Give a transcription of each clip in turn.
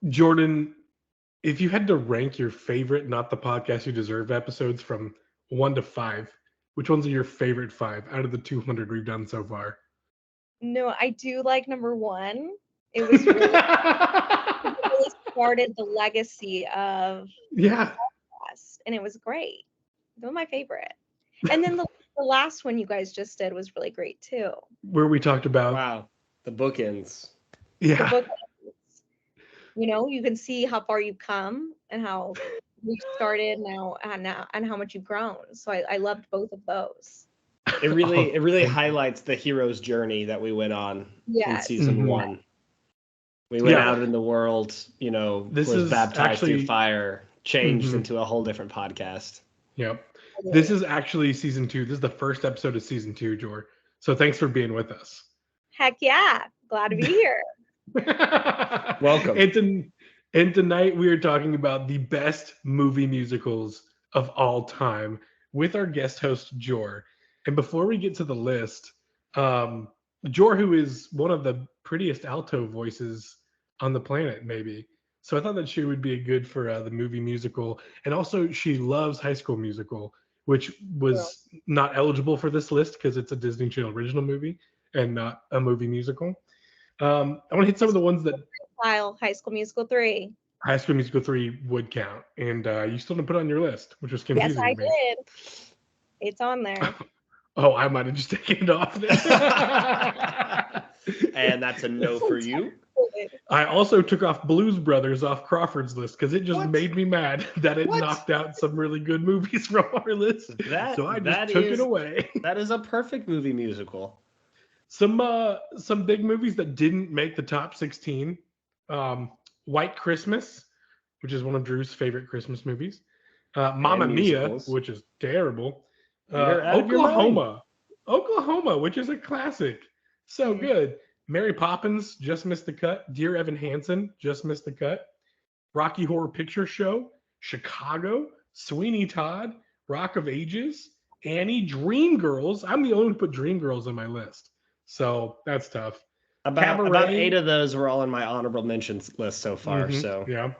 Jordan, if you had to rank your favorite Not the Podcast You Deserve episodes from 1 to 5, which ones are your favorite 5 out of the 200 we've done so far? No, I do like number one. It was really it really started the legacy of the Yeah. podcast, and it was great. They were my favorite. And then the last one you guys just did was really great too. Where we talked about, Wow, the bookends. The yeah. book, you can see how far you've come and how you started now and how much you've grown. So I loved both of those. It really highlights the hero's journey that we went on in Yes. season Mhm. 1. We went Yeah. out in the world, This was is baptized actually- through fire, changed Mhm. into a whole different podcast. Yep. This is actually season 2. This is the first episode of season 2, Jor. So thanks for being with us. Heck yeah. Glad to be here. Welcome. And tonight we are talking about the best movie musicals of all time with our guest host Jor. And before we get to the list, Jor, who is one of the prettiest alto voices on the planet, maybe. So I thought that she would be good for the movie musical. And also, she loves High School Musical, which was not eligible for this list because it's a Disney Channel original movie and not a movie musical. I want to hit some of the ones that High School Musical 3. High School Musical 3 would count, and you still didn't put it on your list, which was Yes, confusing I to me. did. It's on there. Oh, I might have just taken it off there. And that's a no for you. I also took off Blues Brothers off Crawford's list because it just What? made me mad that it What? knocked out some really good movies from our list. So I just took it away. That is a perfect movie musical. Some big movies that didn't make the top 16. White Christmas, which is one of Drew's favorite Christmas movies. Mamma Mia, musicals. which is terrible. You're out of your Oklahoma, which is a classic. So good. Mary Poppins just missed the cut. Dear Evan Hansen just missed the cut. Rocky Horror Picture Show, Chicago, Sweeney Todd, Rock of Ages, Annie, Dreamgirls. I'm the only one who put Dreamgirls on my list. So that's tough. About Cabaret. 8 of those were all in my honorable mentions list so far. Mhm, So yeah.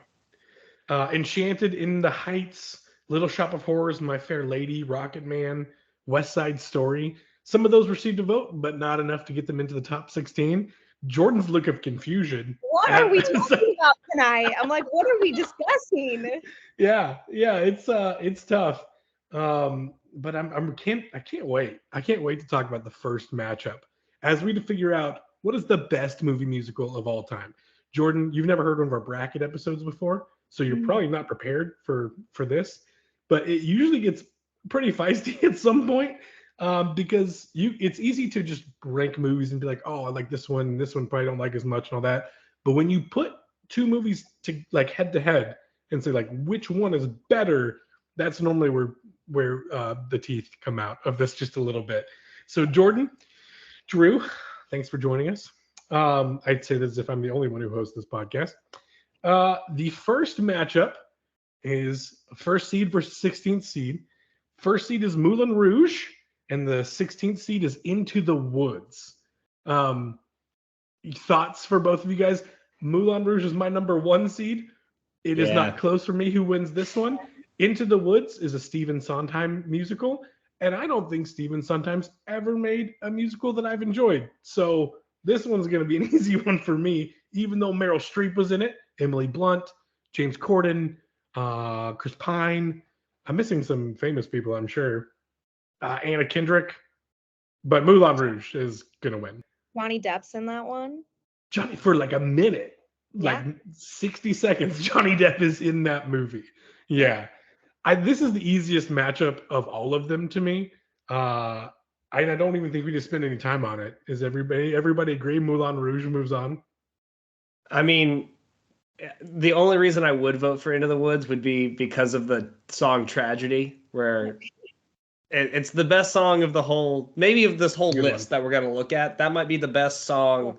Enchanted, In the Heights, Little Shop of Horrors, My Fair Lady, Rocket Man, West Side Story. Some of those received a vote, but not enough to get them into the top 16. Jordan's look of confusion. What are we talking about tonight? I'm like, what are we discussing? Yeah, it's tough. But I can't wait. I can't wait to talk about the first matchup as we to figure out what is the best movie musical of all time. Jordan, you've never heard one of our bracket episodes before, so you're probably not prepared for this. But it usually gets pretty feisty at some point because it's easy to just rank movies and be like, oh, I like this one probably don't like as much and all that. But when you put two movies to like head to head and say like which one is better, that's normally where the teeth come out of this just a little bit. So Jordan, Drew, thanks for joining us. I'd say this as if I'm the only one who hosts this podcast. The first matchup is first seed versus 16th seed. First seed is Moulin Rouge, and the 16th seed is Into the Woods. Thoughts for both of you guys? Moulin Rouge is my number 1 seed. It is not close for me who wins this one. Into the Woods is a Stephen Sondheim musical, and I don't think Stephen Sondheim's ever made a musical that I've enjoyed. So this one's going to be an easy one for me, even though Meryl Streep was in it, Emily Blunt, James Corden, Chris Pine. I'm missing some famous people, I'm sure. Anna Kendrick. But Moulin Rouge is going to win. Johnny Depp's in that one. Johnny, for like a minute, like 60 seconds, Johnny Depp is in that movie. Yeah. This is the easiest matchup of all of them to me. I don't even think we just spend any time on it. Is everybody agree Moulin Rouge moves on? I mean, the only reason I would vote for Into the Woods would be because of the song Tragedy, where it's the best song of the whole, maybe of this whole list that we're going to look at. That might be the best song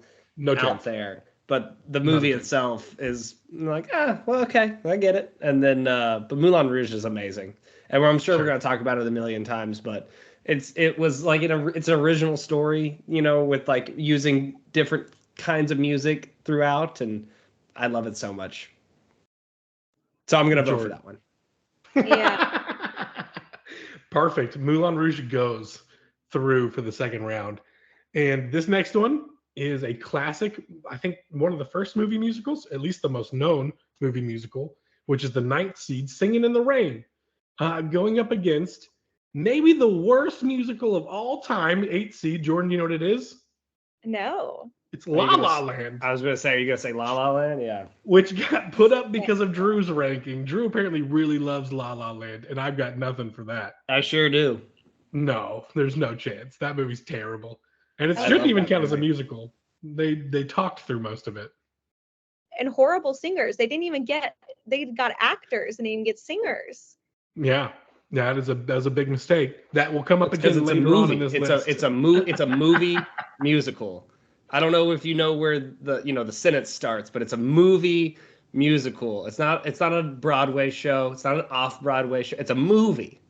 out there. But the movie itself is like, well, okay, I get it. And then, but Moulin Rouge is amazing. And I'm sure we're going to talk about it a million times, but it was like, it's an original story, with like using different kinds of music throughout. And I love it so much. So I'm gonna vote for George. that one. Yeah. Perfect. Moulin Rouge goes through for the second round. And this next one is a classic, I think one of the first movie musicals, at least the most known movie musical, which is the ninth seed, Singing in the Rain, going up against maybe the worst musical of all time, 8th seed. Jordan, you know what it is? No. It's Are you La gonna La s- Land, I was gonna say, are you gonna say La La Land? Yeah. which got put up because of Drew's ranking. Drew apparently really loves La La Land, and I've got nothing for that. I sure do. No, there's no chance. That movie's terrible. And it I shouldn't love even that count as a movie. musical. They talked through most of it. And horrible singers. They got actors and they didn't get singers. Yeah. That is a big mistake. That will come up It's because again it's a later on in movie. this It's list. a movie musical. I don't know if you know where the sentence starts, but it's a movie musical. It's not a Broadway show. It's not an off-Broadway show. It's a movie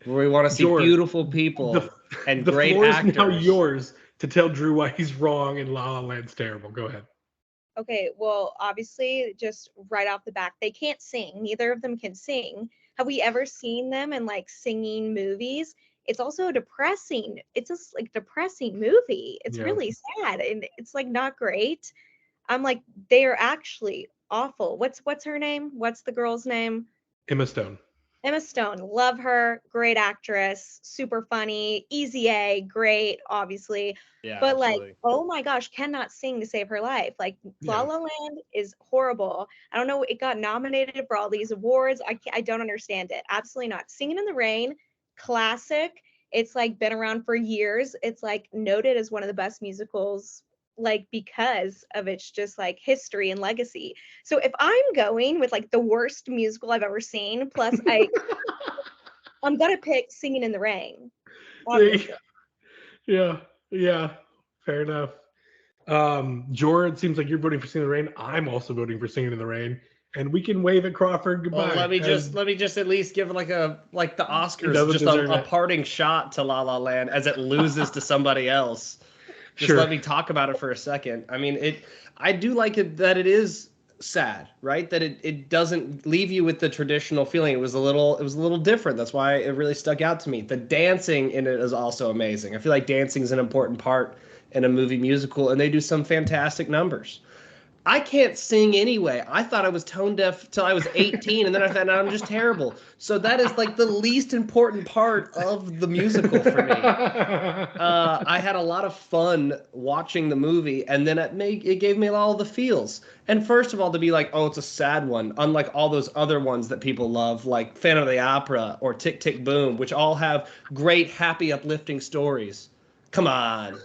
where we want to see George, beautiful people the, and the great floor actors. is now yours to tell Drew why he's wrong and La La Land's terrible. Go ahead. Okay, well, obviously, just right off the back, they can't sing. Neither of them can sing. Have we ever seen them in like singing movies? It's also depressing. It's just like depressing movie. It's Yeah. really sad and it's like not great. I'm like, they are actually awful. What's her name? What's the girl's name? Emma Stone. Emma Stone, love her, great actress, super funny, easy A, great, obviously. Yeah, But absolutely. like, oh my gosh, cannot sing to save her life. Like La Yeah. La Land is horrible. I don't know, it got nominated for all these awards. I don't understand it. Absolutely not. Singing in the Rain, classic. It's like been around for years. It's like noted as one of the best musicals like because of its just like history and legacy. So if I'm going with like the worst musical I've ever seen, plus I'm gonna pick Singing in the Rain. Obviously. Yeah. Yeah. Fair enough. Jordan, it seems like you're voting for Singing in the Rain. I'm also voting for Singing in the Rain. And we can wave at Crawford goodbye. Well, let me as just at least give like the Oscars doesn't just deserve a it. parting shot to La La Land as it loses to somebody else. Just Sure. let me talk about it for a second. I mean, I do like it that it is sad, right? That it doesn't leave you with the traditional feeling. It was a little different. That's why it really stuck out to me. The dancing in it is also amazing. I feel like dancing is an important part in a movie musical, and they do some fantastic numbers. I can't sing anyway. I thought I was tone deaf till I was 18, and then I found out I'm just terrible. So that is like the least important part of the musical for me. I had a lot of fun watching the movie, and then it gave me all the feels. And first of all, to be like, oh, it's a sad one, unlike all those other ones that people love, like Phantom of the Opera or Tick Tick Boom, which all have great, happy, uplifting stories. Come on.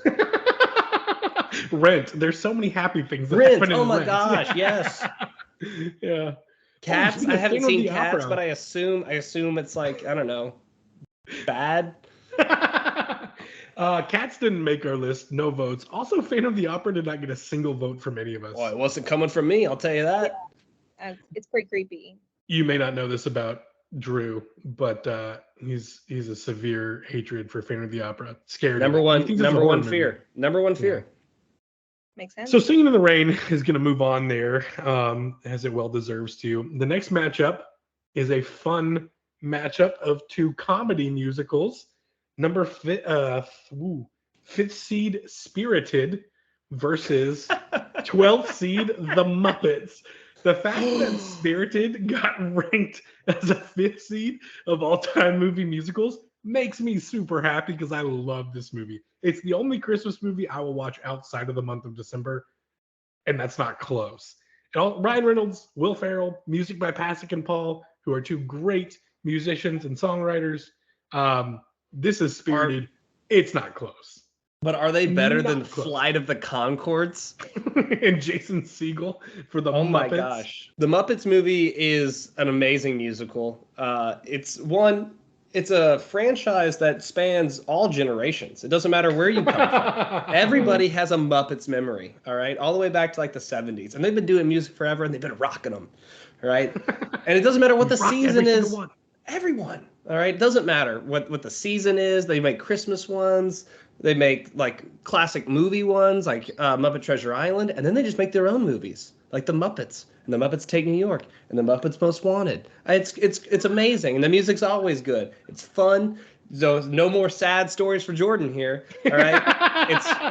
Rent. There's so many happy things that Rent. happen in Oh my Rent. gosh, yes. Yeah. Cats. speaking I of haven't Phantom of seen the Cats, Opera. but I assume it's like, I don't know, bad. Cats didn't make our list. No votes. Also, Phantom of the Opera did not get a single vote from any of us. Well, it wasn't coming from me, I'll tell you that. It's pretty creepy. You may not know this about Drew, but he's a severe hatred for Phantom of the Opera. Scared. Number of it. He one, thinks it's a number horror one movie. fear. Number one fear. Makes sense. So Singing in the Rain is going to move on there, as it well deserves to. The next matchup is a fun matchup of two comedy musicals. Fifth seed Spirited versus 12th seed The Muppets. The fact that Spirited got ranked as a fifth seed of all-time movie musicals makes me super happy because I love this movie. It's the only Christmas movie I will watch outside of the month of December, and that's not close. Ryan Reynolds, Will Ferrell, music by Pasek and Paul, who are two great musicians and songwriters. This is Spirited. It's not close. But are they better Not than close. Flight of the Conchords? And Jason Segel for the Oh Muppets. my gosh. The Muppets movie is an amazing musical. It's a franchise that spans all generations. It doesn't matter where you come from. Everybody has a Muppets memory, all right? All the way back to like the 70s. And they've been doing music forever and they've been rocking them, all right? And it doesn't matter what the Rock season every is. single one. Everyone, all right? It doesn't matter what the season is. They make Christmas ones. They make like classic movie ones like Muppet Treasure Island. And then they just make their own movies. like the Muppets and the Muppets Take New York and the Muppets Most Wanted. It's amazing, and the music's always good. It's fun. So no more sad stories for Jordan here. All right,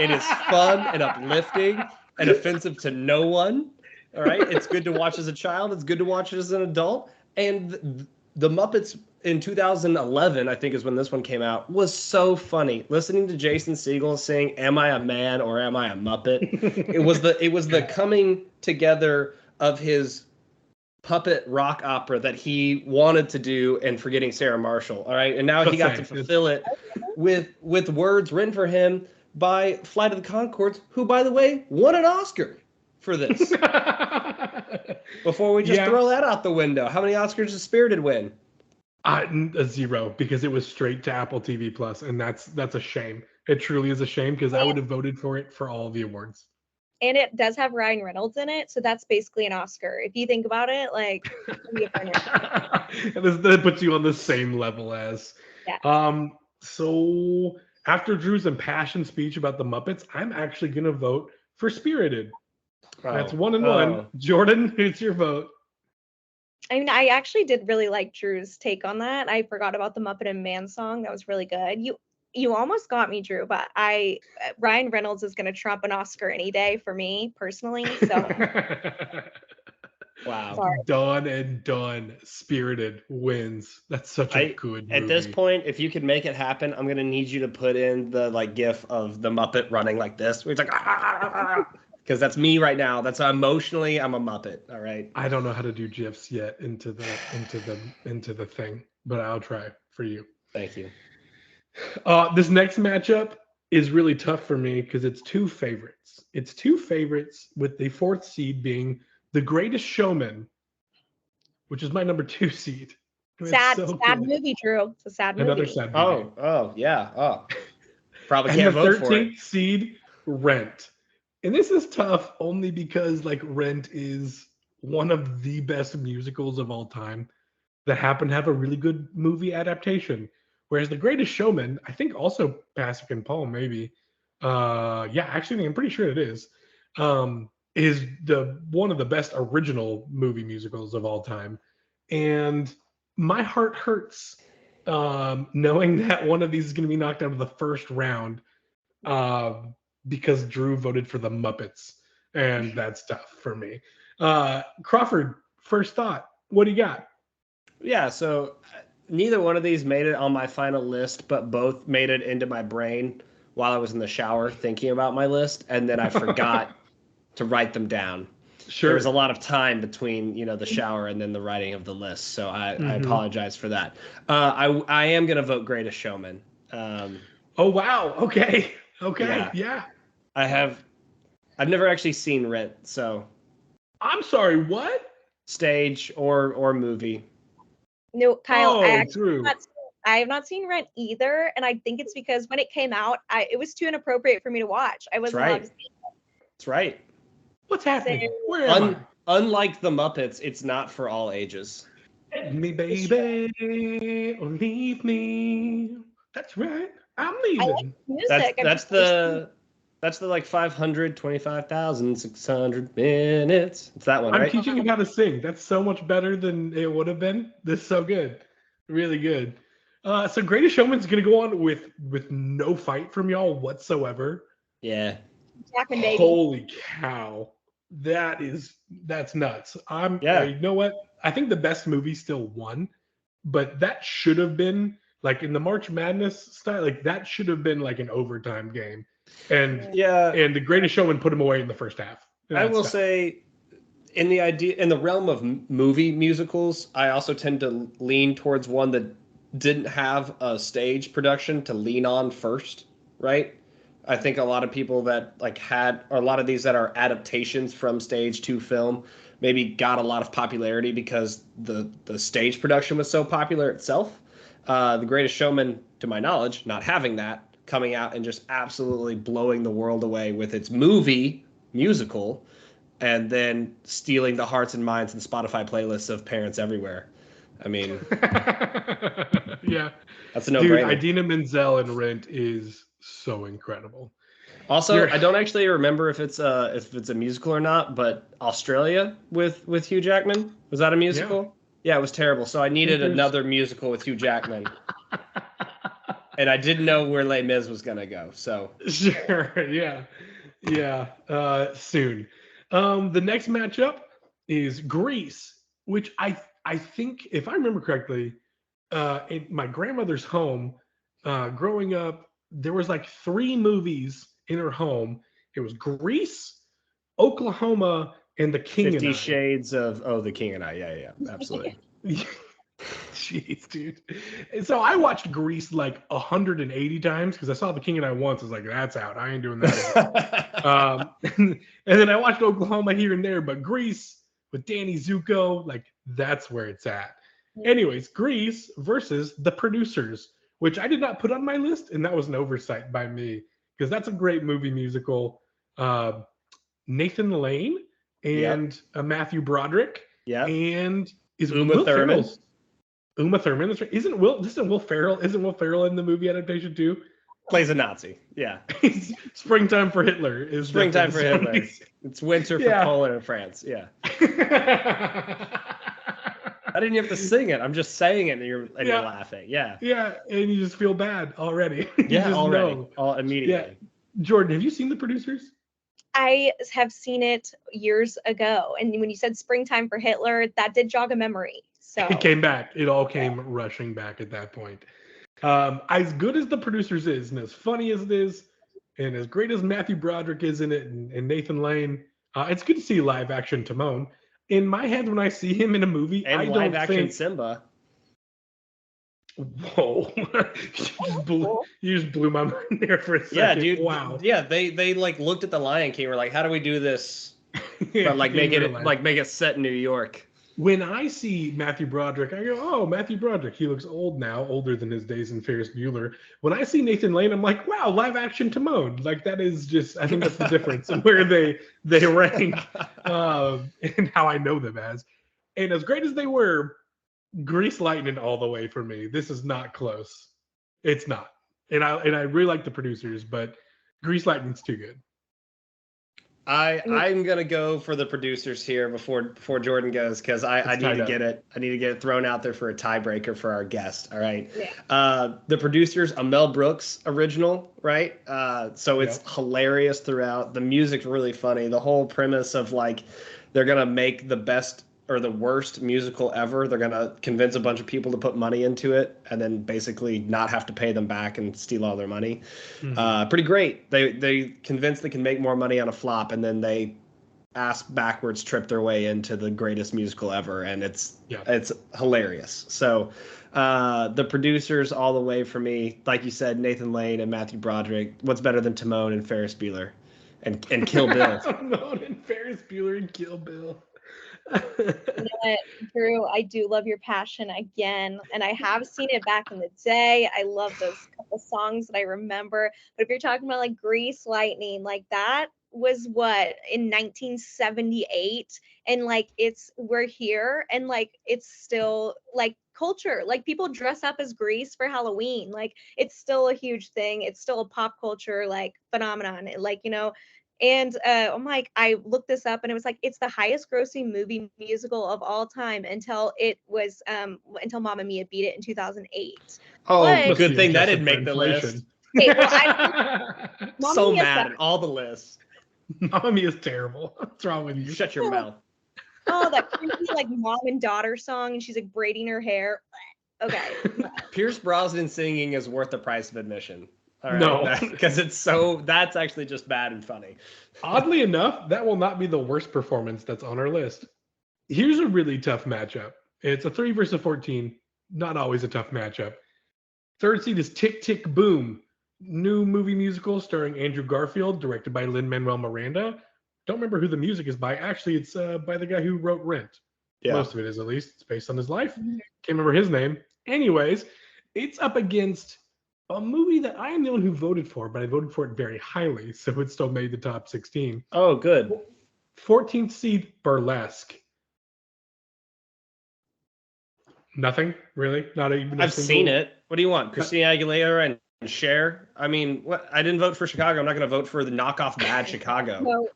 it is fun and uplifting and offensive to no one. All right, it's good to watch as a child. It's good to watch it as an adult. And the Muppets in 2011, I think is when this one came out, was so funny. Listening to Jason Segel sing "Am I a Man or Am I a Muppet?" it was the coming together of his puppet rock opera that he wanted to do and forgetting Sarah Marshall. All right, and now he got to fulfill it with words written for him by Flight of the Conchords, who, by the way, won an Oscar for this. Before we just throw that out the window, how many Oscars does Spirited win? A 0, because it was straight to Apple TV Plus, and that's a shame. It truly is a shame, because I would have voted for it for all the awards. And it does have Ryan Reynolds in it, so that's basically an Oscar. If you think about it, like, that puts you on the same level as. Yeah. So after Drew's impassioned speech about the Muppets, I'm actually gonna vote for Spirited. That's 1-1. Jordan, who's your vote? I mean, I actually did really like Drew's take on that. I forgot about the Muppet and Man song. That was really good. You almost got me, Drew, but Ryan Reynolds is going to trump an Oscar any day for me personally. So wow. Sorry. Done. Spirited wins. That's such a good movie. At this point, if you could make it happen, I'm going to need you to put in the gif of the Muppet running like this. Where it's like, because that's me right now. That's emotionally, I'm a Muppet. All right. I don't know how to do gifs yet into the thing, but I'll try for you. Thank you. This next matchup is really tough for me because it's two favorites. It's two favorites, with the fourth seed being The Greatest Showman, which is my number 2 seed. Sad movie, Drew. It's a sad movie. Another sad movie. Oh, yeah. Oh, probably and can't vote for it. The 13th seed, Rent. And this is tough only because Rent is one of the best musicals of all time that happen to have a really good movie adaptation. Whereas The Greatest Showman, I think also Pasek and Paul maybe, actually I'm pretty sure it is one of the best original movie musicals of all time. And my heart hurts knowing that one of these is going to be knocked out of the first round because Drew voted for the Muppets, and that's tough for me. Crawford, first thought, what do you got? Yeah, so neither one of these made it on my final list, but both made it into my brain while I was in the shower thinking about my list, and then I forgot to write them down. Sure. There was a lot of time between, the shower and then the writing of the list, so I apologize for that. I am going to vote Greatest Showman. Oh, wow. Okay. Yeah. I've never actually seen Rent, so. I'm sorry, what? Stage or movie. No, Kyle, Drew. I have not seen Rent either, and I think it's because when it came out, it was too inappropriate for me to watch. I wasn't allowed to see it. That's right. What's happening? Where am I? Unlike the Muppets, it's not for all ages. Me, baby, or leave me. That's right. I'm leaving. I like music. That's the 525,600 minutes. It's that one, right? I'm teaching you how to sing. That's so much better than it would have been. This is so good. Really good. So Greatest Showman's going to go on with no fight from y'all whatsoever. Yeah. Holy cow. That's nuts. You know what? I think the best movie still won, but that should have been in the March Madness style, that should have been an overtime game. And The Greatest Showman put him away in the first half. I will say, in the realm of movie musicals, I also tend to lean towards one that didn't have a stage production to lean on first, right? I think a lot of people that a lot of these that are adaptations from stage to film maybe got a lot of popularity because the stage production was so popular itself. The Greatest Showman, to my knowledge, not having that, coming out and just absolutely blowing the world away with its musical, and then stealing the hearts and minds and Spotify playlists of parents everywhere. I mean, yeah, that's a no-brainer. Idina Menzel in Rent is so incredible. Also, I don't actually remember if it's a musical or not, but Australia with Hugh Jackman, was that a musical? Yeah, it was terrible. So I needed another musical with Hugh Jackman. And I didn't know where Les Mis was gonna go. So sure, yeah. Soon. The next matchup is Grease, which I think, if I remember correctly, in my grandmother's home, growing up, there was like 3 movies in her home. It was Grease, Oklahoma, and The King 50 and I. Shades of The King and I. Yeah, absolutely. Jeez, dude. And so I watched Grease like 180 times because I saw The King and I once. I was like, that's out. I ain't doing that. And then I watched Oklahoma here and there, but Grease with Danny Zuko, like that's where it's at. Anyways, Grease versus The Producers, which I did not put on my list, and that was an oversight by me because that's a great movie musical. Nathan Lane and Matthew Broderick, and is Uma Will Thurman. Uma Thurman. That's right. Isn't Will Ferrell in the movie adaptation too? Plays a Nazi. Yeah. Springtime for Hitler is Springtime for Hitler. It's winter for Poland and France. Yeah. I didn't have to sing it. I'm just saying it, and you're laughing. Yeah. Yeah, and you just feel bad already. Already. All immediately. Yeah. Jordan, have you seen The Producers? I have seen it years ago, and when you said Springtime for Hitler, that did jog a memory. So it came back. It all came rushing back at that point. As good as The Producers is, and as funny as it is, and as great as Matthew Broderick is in it, and Nathan Lane, it's good to see live action Timon. In my head, when I see him in a movie, and I don't live action think Simba. Whoa! you just blew my mind there for a second. Yeah, dude. Wow. Yeah, they like looked at the Lion King. Were like, how do we do this? But like make it set in New York. When I see Matthew Broderick, I go, "Oh, Matthew Broderick. He looks old now, older than his days in Ferris Bueller." When I see Nathan Lane, I'm like, "Wow, live action Timon." Like that is just, I think that's the difference in where they rank and how I know them as. And as great as they were, Grease Lightning all the way for me. This is not close. It's not. And I really like The Producers, but Grease Lightning's too good. I'm gonna go for The Producers here before Jordan goes, because I need to get it. I need to get it thrown out there for a tiebreaker for our guest. All right. Yeah. The Producers, a Mel Brooks original, right? So it's hilarious throughout. The music's really funny. The whole premise of like they're gonna make the best or the worst musical ever. They're gonna convince a bunch of people to put money into it, and then basically not have to pay them back and steal all their money. Mm-hmm. Pretty great. They convince they can make more money on a flop, and then they ass backwards trip their way into the greatest musical ever, and it's hilarious. So The Producers all the way for me. Like you said, Nathan Lane and Matthew Broderick. What's better than Timon and Ferris Bueller and Kill Bill? Timon and Ferris Bueller and Kill Bill. You know what, Drew, I do love your passion again, and I have seen it back in the day. I love those couple songs that I remember. But if you're talking about like Grease Lightning, like that was what in 1978, and like we're here, and like it's still like culture. Like people dress up as Grease for Halloween. Like it's still a huge thing. It's still a pop culture like phenomenon. Like And I'm like, I looked this up, and it was like it's the highest grossing movie musical of all time until it was until Mamma Mia beat it in 2008. Oh, but, good thing that didn't make the list. Okay, well, so mad at all the lists. Mamma Mia is terrible. What's wrong with you? Shut your mouth. Oh, that creepy like mom and daughter song, and she's like braiding her hair. Okay. Pierce Brosnan singing is worth the price of admission. All right, no, because that's actually just bad and funny. Oddly enough, that will not be the worst performance that's on our list. Here's a really tough matchup. It's a 3 versus 14. Not always a tough matchup. Third seed is Tick, Tick, Boom. New movie musical starring Andrew Garfield, directed by Lin-Manuel Miranda. Don't remember who the music is by. Actually, it's by the guy who wrote Rent. Yeah. Most of it is, at least. It's based on his life. Can't remember his name. Anyways, it's up against a movie that I am the one who voted for, but I voted for it very highly, so it still made the top 16. Oh, good. 14th seed, Burlesque. Nothing, really? Not even. I've seen it. What do you want? Christina Aguilera and Cher. I mean, what? I didn't vote for Chicago. I'm not going to vote for the knockoff bad Chicago. No,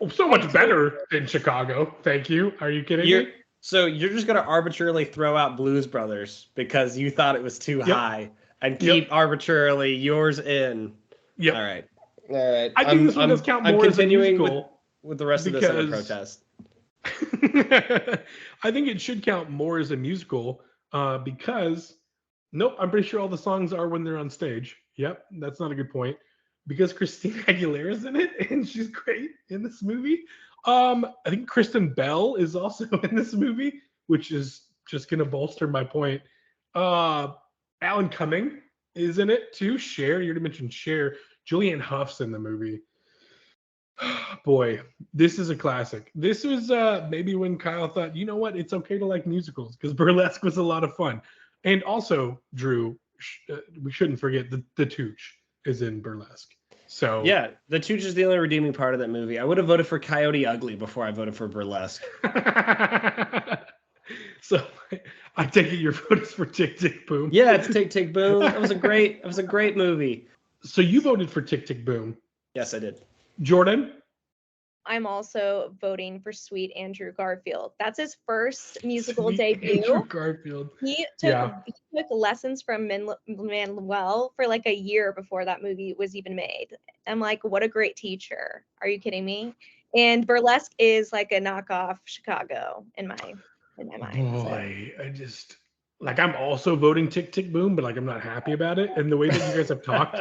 Oh, so much better than Chicago. Thank you. Are you kidding me? So you're just going to arbitrarily throw out Blues Brothers because you thought it was too high and keep arbitrarily yours in. Yep. All right. I think this one does count more as a musical. With the rest of this other protest. I think it should count more as a musical because, nope, I'm pretty sure all the songs are when they're on stage. Yep, that's not a good point. Because Christina Aguilera's in it and she's great in this movie. I think Kristen Bell is also in this movie, which is just going to bolster my point. Alan Cumming is in it too. Cher, you already mentioned Cher. Julianne Hough's in the movie. Boy, this is a classic. This was maybe when Kyle thought, you know what, it's okay to like musicals because Burlesque was a lot of fun. And also, Drew, we shouldn't forget the Tooch is in Burlesque. So yeah, the Tooch is the only redeeming part of that movie. I would have voted for Coyote Ugly before I voted for Burlesque. So I take it your vote is for Tick Tick Boom. Yeah, it's Tick Tick Boom. It was a great movie. So you voted for Tick Tick Boom. Yes, I did. Jordan? I'm also voting for Sweet Andrew Garfield. That's his first musical Sweet debut. Andrew Garfield. He took lessons from Manuel for like a year before that movie was even made. I'm like, what a great teacher. Are you kidding me? And Burlesque is like a knockoff Chicago in my mind. Boy, I just like I'm also voting Tick Tick Boom, but like I'm not happy about it. And the way that you guys have talked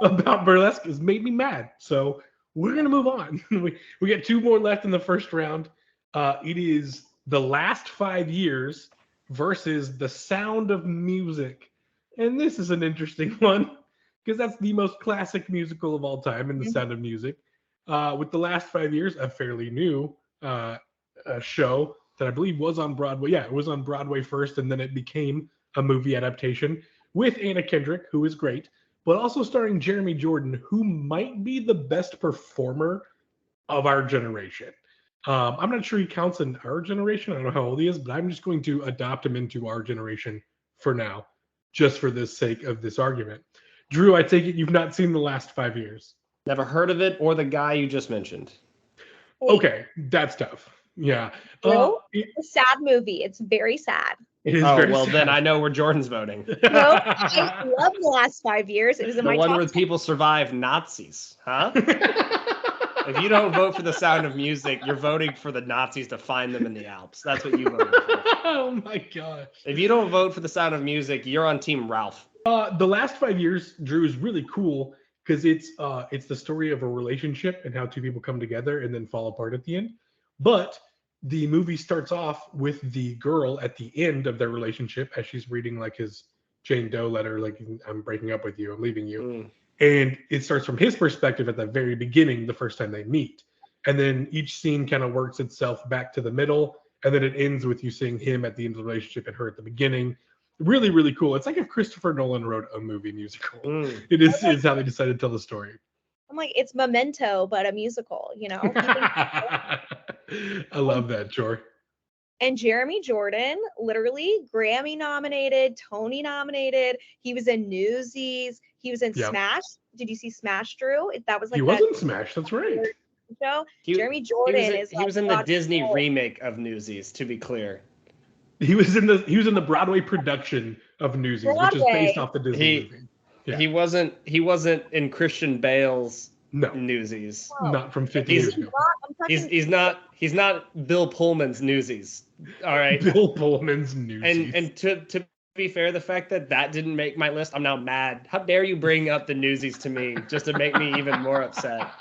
about Burlesque has made me mad. So we're gonna move on. We got two more left in the first round. It is The Last 5 Years versus The Sound of Music. And this is an interesting one because that's the most classic musical of all time in The Sound of Music. With The Last 5 Years, a fairly new show that I believe was on Broadway. Yeah, it was on Broadway first, and then it became a movie adaptation with Anna Kendrick, who is great, but also starring Jeremy Jordan, who might be the best performer of our generation. I'm not sure he counts in our generation. I don't know how old he is, but I'm just going to adopt him into our generation for now, just for the sake of this argument. Drew, I take it you've not seen The Last 5 Years. Never heard of it or the guy you just mentioned. Okay, that's tough. Yeah. It's a sad movie. It's very sad. It is well, sad. then I know where Jordan's voting. No, I love The Last 5 Years. It was in The my one top where 10. people survive Nazis, huh? If you don't vote for The Sound of Music, you're voting for the Nazis to find them in the Alps. That's what you voted for. Oh my gosh. If you don't vote for The Sound of Music, you're on Team Ralph. The Last 5 Years, Drew, is really cool because it's the story of a relationship and how two people come together and then fall apart at the end. But the movie starts off with the girl at the end of their relationship as she's reading like his Jane Doe letter, like, I'm breaking up with you, I'm leaving you. And it starts from his perspective at the very beginning, the first time they meet. And then each scene kind of works itself back to the middle. And then it ends with you seeing him at the end of the relationship and her at the beginning. Really, really cool. It's like if Christopher Nolan wrote a movie musical. It is how they decided to tell the story. I'm like, it's Memento, but a musical, you know? I love that, Jor. And Jeremy Jordan, literally Grammy nominated, Tony nominated. He was in Newsies. He was in Smash. Did you see Smash, Drew? That was like he was in Smash. That's right. Show. Jeremy Jordan he was in the Disney remake of Newsies. To be clear, he was in the Broadway production of Newsies, which is based off the Disney movie. Yeah. He wasn't in Christian Bale's Newsies. Not from 50 years ago. He's not Bill Pullman's Newsies. All right. Bill Pullman's Newsies. And to be fair, the fact that didn't make my list, I'm now mad. How dare you bring up the Newsies to me just to make me even more upset?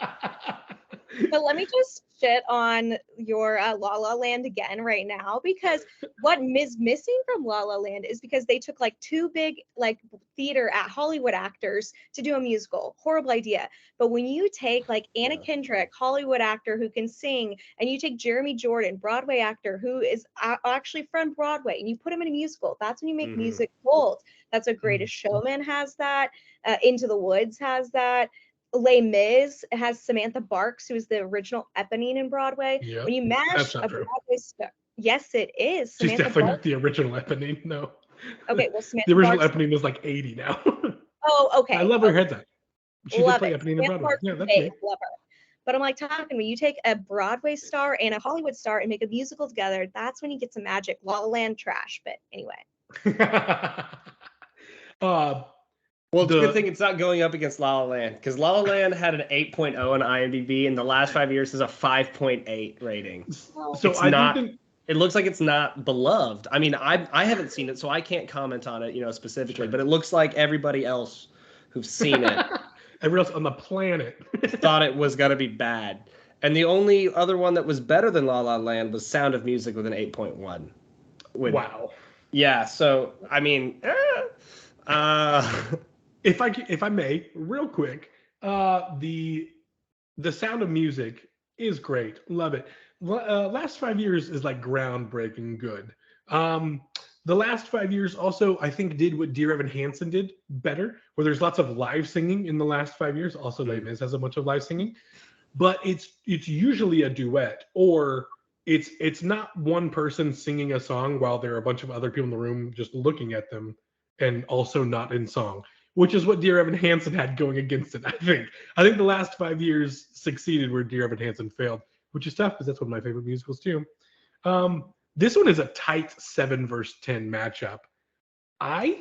But let me just shit on your La La Land again right now, because what is missing from La La Land is because they took like two big like theater at Hollywood actors to do a musical. Horrible idea. But when you take like Anna Kendrick, Hollywood actor who can sing, and you take Jeremy Jordan, Broadway actor who is actually from Broadway, and you put him in a musical, that's when you make music gold. That's what Greatest Showman has that. Into the Woods has that. Les Mis has Samantha Barks, who is the original Eponine in Broadway. Yep. When you mash a Broadway star, yes, it is. She's definitely not the original Eponine. No. Okay, well, Samantha the original Barks, Eponine was like 80 now. Oh, okay. I love where your head's at. She did Love play it. Ebony and Samantha Broadway. Yeah, Martin's that's me. babe, love her. But I'm like talking to me, you take a Broadway star and a Hollywood star and make a musical together, that's when you get some magic. La La Land trash, but anyway. Well, it's a good thing it's not going up against La La Land, because La La Land had an 8.0 on IMDb, and the last 5 years is a 5.8 rating. Well, So It's I not- think It looks like it's not beloved. I mean, I haven't seen it, so I can't comment on it, specifically. But it looks like everybody else who's seen it everyone else on the planet thought it was gonna be bad. And the only other one that was better than La La Land was Sound of Music with an 8.1. Wow. Yeah. So I mean, If I may, real quick, the Sound of Music is great. Love it. Last 5 years is like groundbreaking good. The last 5 years also, I think, did what Dear Evan Hansen did better, where there's lots of live singing in the last 5 years. Also, Les Mis has a bunch of live singing, but it's usually a duet, or it's not one person singing a song while there are a bunch of other people in the room just looking at them and also not in song, which is what Dear Evan Hansen had going against it. I think the last 5 years succeeded where Dear Evan Hansen failed, which is tough because that's one of my favorite musicals too. This one is a tight 7 versus 10 matchup. I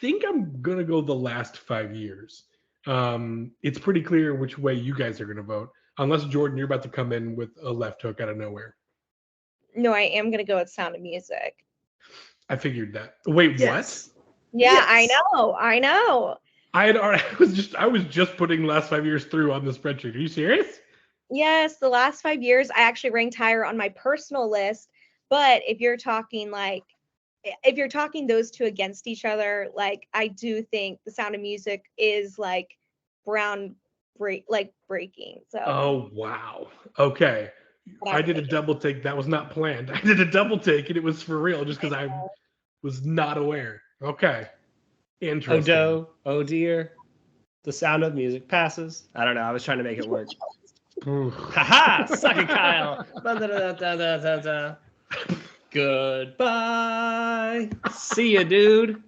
think I'm gonna go the last 5 years. It's pretty clear which way you guys are gonna vote, unless Jordan, you're about to come in with a left hook out of nowhere. no, I am gonna go with Sound of Music. I figured that. Wait, Yes. what? Yeah, Yes. I know. I was just putting the last 5 years through on the spreadsheet. Are you serious? Yes, the last 5 years I actually ranked higher on my personal list. But if you're talking those two against each other, like I do think the Sound of Music is like breaking. So Oh wow. Okay. but I would did a take it. double take. That was not planned. I did a double take and it was for real just because I was not aware. Okay. Oh Interesting. do, oh dear. The Sound of Music passes. I don't know. I was trying to make it work. Oof. Haha! Suck it, Kyle. Da-da-da-da-da-da-da. Goodbye. See ya, dude.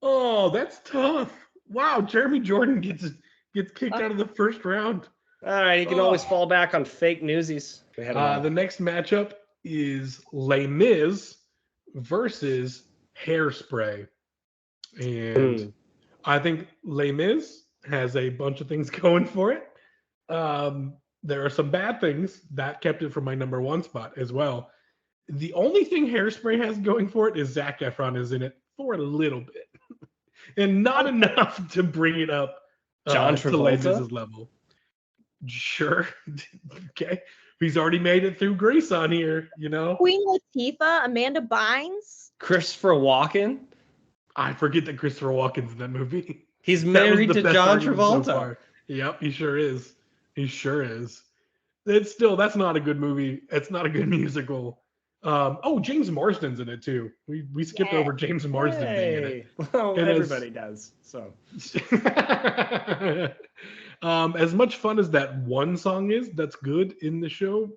Oh, that's tough. Wow, Jeremy Jordan gets kicked out of the first round. All right, you can always fall back on fake newsies. The next matchup is Les Mis versus Hairspray. And I think Les Mis has a bunch of things going for it. There are some bad things that kept it from my number 1 spot as well. The only thing Hairspray has going for it is Zac Efron is in it for a little bit, and not enough to bring it up John to Les Travolta? Mis' level. Sure, okay. He's already made it through Grease on here, Queen Latifah, Amanda Bynes. Christopher Walken. I forget that Christopher Walken's in that movie. He's That was married the to best John argument so Travolta. far. Yep, he sure is. That's not a good movie. It's not a good musical. James Marsden's in it too. We skipped over James Marsden being in it. Hey. Well, And everybody does. So as much fun as that one song is, that's good in the show.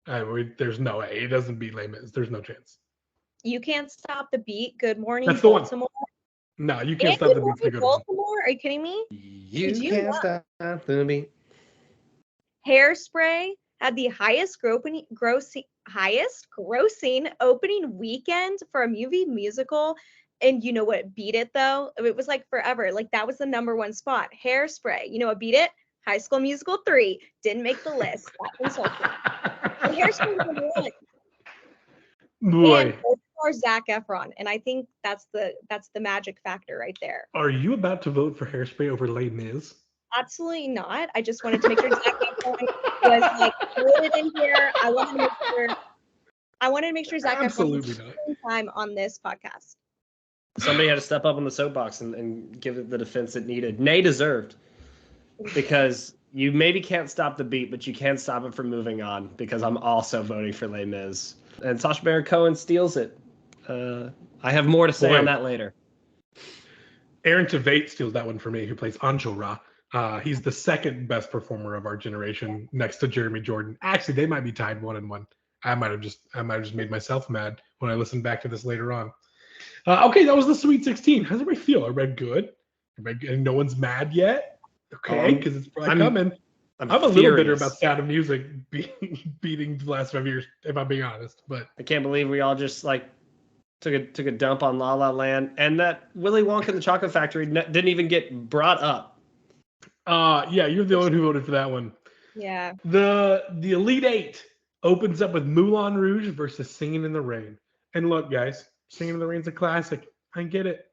There's no way it doesn't beat Les Mis. There's no chance. You Can't Stop the Beat. Good Morning That's the one. Baltimore. No, you can't And stop Good the beats. The Morning good one. Baltimore. Are you kidding me? you you can't know- stop the beat. Hairspray had the highest grossing opening weekend for a movie musical. And you know what beat it though? It was like forever. Like that was the number 1 spot. Hairspray. You know what beat it? High School Musical 3. Didn't make the list. That insulting. But Hairspray was number 1. Boy, And both are Zac Efron. And I think that's the magic factor right there. are you about to vote for Hairspray over Les Mis? Absolutely not. I just wanted to make sure Zac Efron was like included in here. I wanted to make sure Zac Efron Absolutely was not. spending time on this podcast. Somebody had to step up on the soapbox and give it the defense it needed. Nay deserved. Because you maybe can't stop the beat, but you can stop it from moving on, because I'm also voting for Les Mis. And Sacha Baron Cohen steals it. I have more to say on that later. Aaron Tveit steals that one for me, who plays Enjolras. He's the second best performer of our generation, next to Jeremy Jordan. Actually, they might be tied 1-1. I might have just made myself mad when I listened back to this later on. Okay, that was the Sweet 16. How's everybody feel? Everybody good? Everybody good? And no one's mad yet? Okay, because it's probably coming. I'm a little bitter about Sound of Music beating the last 5 years, if I'm being honest. But I can't believe we all just like took a dump on La La Land, and that Willy Wonka and the Chocolate Factory didn't even get brought up. Yeah, you're the one who voted for that one. Yeah. The Elite Eight opens up with Moulin Rouge versus Singing in the Rain. And look, guys, Singing in the Rain's a classic. I get it.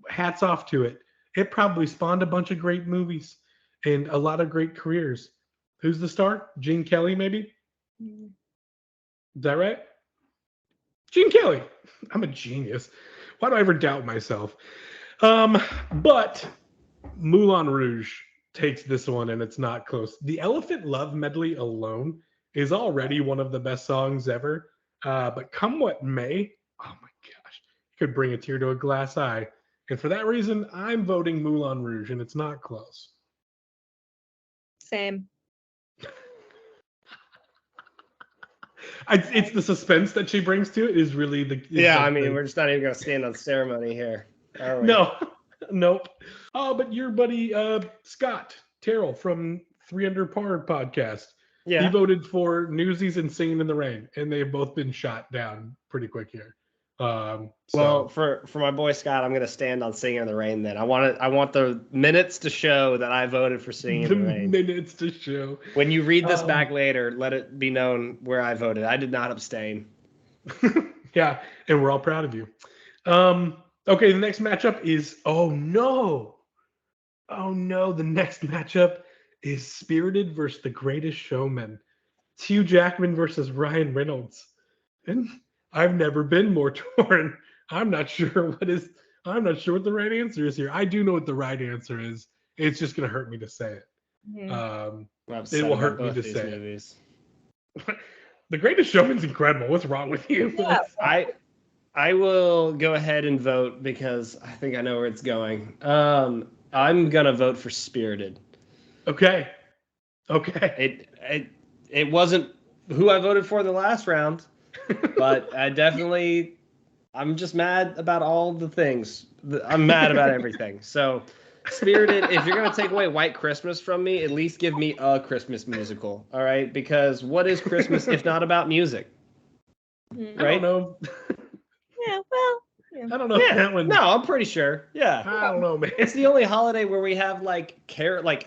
Hats off to it. It probably spawned a bunch of great movies and a lot of great careers. Who's the star? Gene Kelly, maybe? Mm. Is that right? Gene Kelly. I'm a genius. Why do I ever doubt myself? But Moulin Rouge takes this one, and it's not close. The Elephant Love medley alone is already one of the best songs ever. But come what may, oh my gosh, it could bring a tear to a glass eye. And for that reason, I'm voting Moulin Rouge, and it's not close. Same. It's the suspense that she brings to it is really the. Yeah, I mean, we're just not even going to stand on ceremony here. Are we? No, nope. Oh, but your buddy Scott Terrell from 3 Under Par podcast, he Yeah. voted for Newsies and Singing in the Rain, and they've both been shot down pretty quick here. Well, for my boy Scott, I'm going to stand on Singing in the Rain then. I want the minutes to show that I voted for Singing in the Rain. Minutes to show. When you read this back later, let it be known where I voted. I did not abstain. Yeah, and we're all proud of you. Okay, the next matchup is the next matchup is Spirited versus The Greatest Showman. It's Hugh Jackman versus Ryan Reynolds. And I've never been more torn. I'm not sure what the right answer is here. I do know what the right answer is. It's just gonna hurt me to say it. It will hurt me to say it. The Greatest Showman's incredible. What's wrong with you? Yeah. I will go ahead and vote because I think I know where it's going. I'm gonna vote for Spirited. Okay. It wasn't who I voted for the last round, but I'm just mad about all the things. I'm mad about everything. So, Spirited, if you're gonna take away White Christmas from me, at least give me a Christmas musical, all right? Because what is Christmas if not about music? Mhm. Right? I don't know. Yeah, well. Yeah. I don't know if that one. No, I'm pretty sure. Yeah. I don't know, man. It's the only holiday where we have like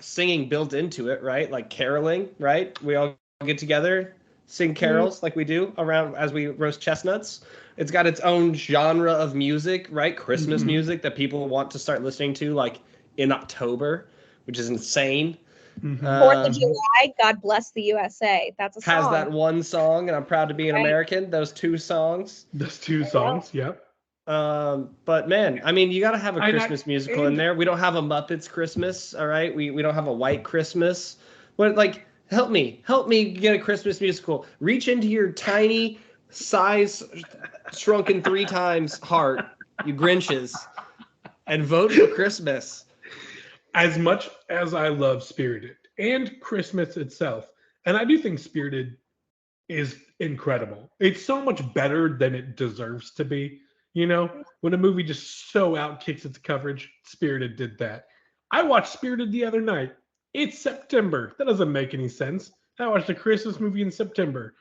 singing built into it, right? Like caroling, right? We all get together, sing carols like we do around as we roast chestnuts. It's got its own genre of music, right? Christmas music that people want to start listening to like in October, which is insane. 4th of July, God Bless the USA. That's a song. Has that one song, and I'm proud to be an American. Those two songs. Yep. But man, I mean, you got to have a Christmas musical in there. We don't have a Muppets Christmas, all right? We don't have a White Christmas. What, like, help me get a Christmas musical. Reach into your tiny size shrunken 3 times heart, you Grinches, and vote for Christmas. As much as I love Spirited and Christmas itself, and I do think Spirited is incredible. It's so much better than it deserves to be. You know, when a movie just so outkicks its coverage, Spirited did that. I watched Spirited the other night. It's September. That doesn't make any sense. I watched a Christmas movie in September.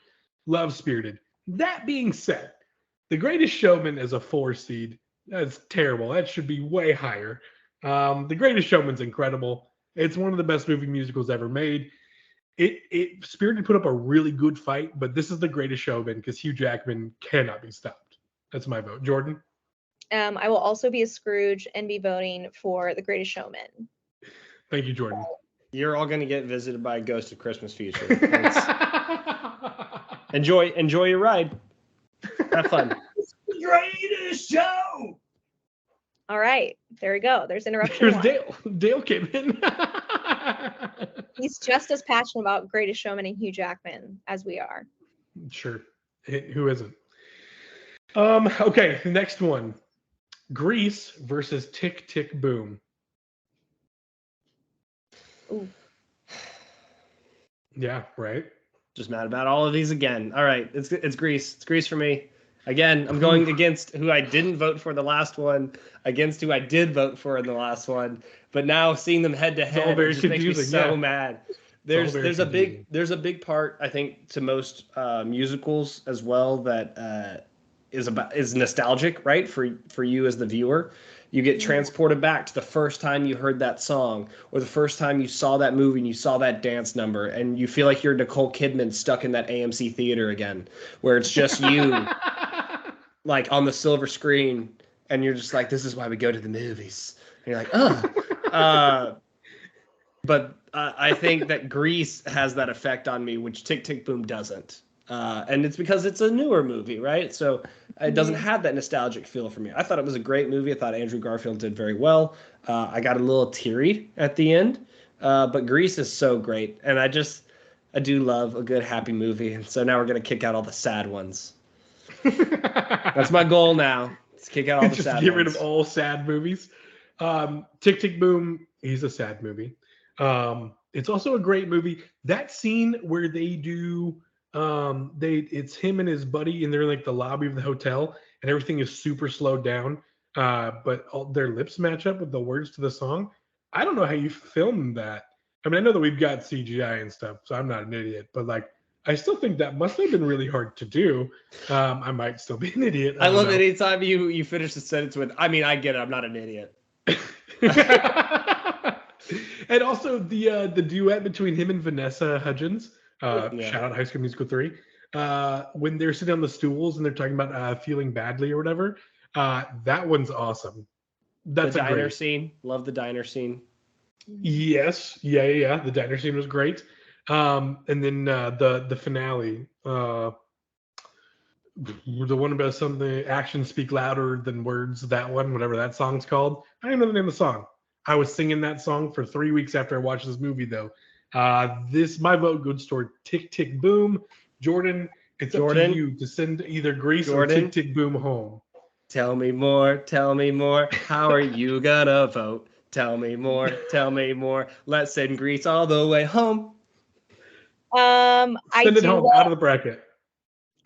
Love Spirited. That being said, The Greatest Showman is a 4 seed. That's terrible. That should be way higher. The Greatest Showman's incredible. It's one of the best movie musicals ever made. Spirited put up a really good fight, but this is The Greatest Showman because Hugh Jackman cannot be stopped. That's my vote. Jordan? I will also be a Scrooge and be voting for The Greatest Showman. Thank you, Jordan. You're all going to get visited by a Ghost of Christmas Future. Enjoy your ride. Have fun. Greatest show. All right, there we go. There's interruption. There's one. Dale. Dale came in. He's just as passionate about Greatest Showman and Hugh Jackman as we are. Sure. Who isn't? Okay, next one. Grease versus Tick Tick Boom. Ooh. Yeah, right. Just mad about all of these again. All right, it's Grease. It's Grease for me. Again, I'm going against who I didn't vote for the last one, against who I did vote for in the last one. But now seeing them head to all head, very it just makes me confusing, so yeah. mad. all very confusing. There's a big part, I think, to most musicals as well that is nostalgic, right? For you as the viewer, you get transported back to the first time you heard that song, or the first time you saw that movie and you saw that dance number, and you feel like you're Nicole Kidman stuck in that AMC theater again, where it's just you, like on the silver screen, and you're just like, this is why we go to the movies. And you're like, oh. But I think that Grease has that effect on me, which Tick Tick Boom doesn't. And it's because it's a newer movie, right? So it doesn't have that nostalgic feel for me. I thought it was a great movie. I thought Andrew Garfield did very well. I got a little teary at the end. But Grease is so great. And I do love a good happy movie. And so now we're going to kick out all the sad ones. That's my goal now. Let's kick out all the Just sad get ones. rid of all sad movies. Tick Tick Boom is a sad movie. It's also a great movie. That scene where they do it's him and his buddy and they're in like the lobby of the hotel and everything is super slowed down, but all their lips match up with the words to the song. I don't know how you film that. I mean, I know that we've got CGI and stuff, so I'm not an idiot, but like I still think that must have been really hard to do. I might still be an idiot. I love don't it know. anytime you finish the sentence with, I mean, I get it. I'm not an idiot. And also the duet between him and Vanessa Hudgens, Yeah. shout out High School Musical 3, when they're sitting on the stools and they're talking about feeling badly or whatever, that one's awesome. That's The a diner great scene. Love the diner scene. Yes, yeah. The diner scene was great. And then the finale, the one about something actions speak louder than words. That one, whatever that song's called. I don't even know the name of the song. I was singing that song for 3 weeks after I watched this movie, though. My vote goes toward Tick Tick Boom. Jordan, it's up to you to send either Grease or Tick Tick Boom home. Tell me more. Tell me more. How are you gonna vote? Tell me more. Tell me more. Let's send Grease all the way home. Send it home out of the bracket.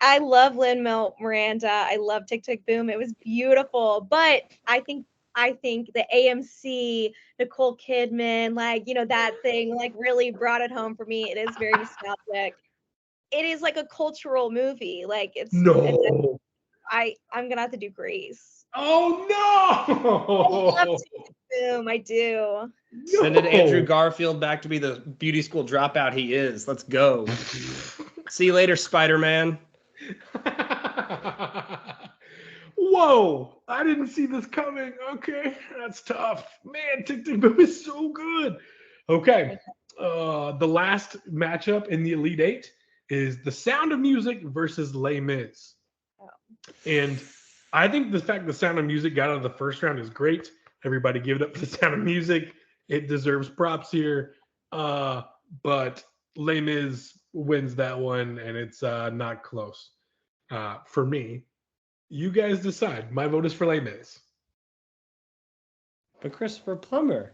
I love Lin-Manuel Miranda. I love Tick Tick Boom. It was beautiful, but I think the AMC Nicole Kidman, like, that thing, like, really brought it home for me. It is very nostalgic. It is like a cultural movie. Like, I'm gonna have to do Grease. Oh no! I love Tick Tick Boom. I do. Sending Andrew Garfield back to be the beauty school dropout he is. Let's go. See you later, Spider-Man. Whoa! I didn't see this coming. Okay, that's tough. Man, Tick Tick Boom is so good. Okay, the last matchup in the Elite Eight is The Sound of Music versus Les Mis. And I think the fact The Sound of Music got out of the first round is great. Everybody give it up for The Sound of Music. It deserves props here. But Les Mis wins that one, and it's not close. For me, you guys decide. My vote is for Les Mis. But Christopher Plummer.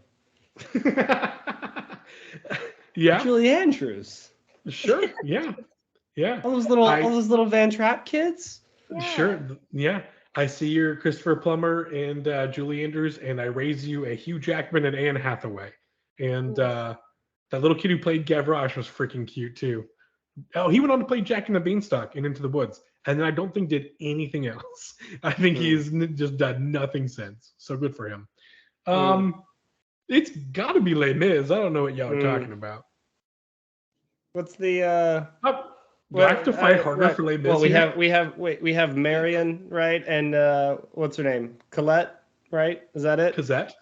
Yeah. Julie Andrews. Sure. Yeah. All those little Van Trapp kids. Yeah. Sure. Yeah. I see your Christopher Plummer and Julie Andrews, and I raise you a Hugh Jackman and Anne Hathaway. And that little kid who played Gavroche was freaking cute too. Oh, he went on to play Jack and the Beanstalk in Into the Woods, and then I don't think did anything else. I think he's just done nothing since. So good for him. It's got to be Les Mis. I don't know what y'all are talking about. What's the Do I have to fight harder for Les Mis? Well, we have Marion, right? And what's her name? Colette, right? Is that it? Cosette.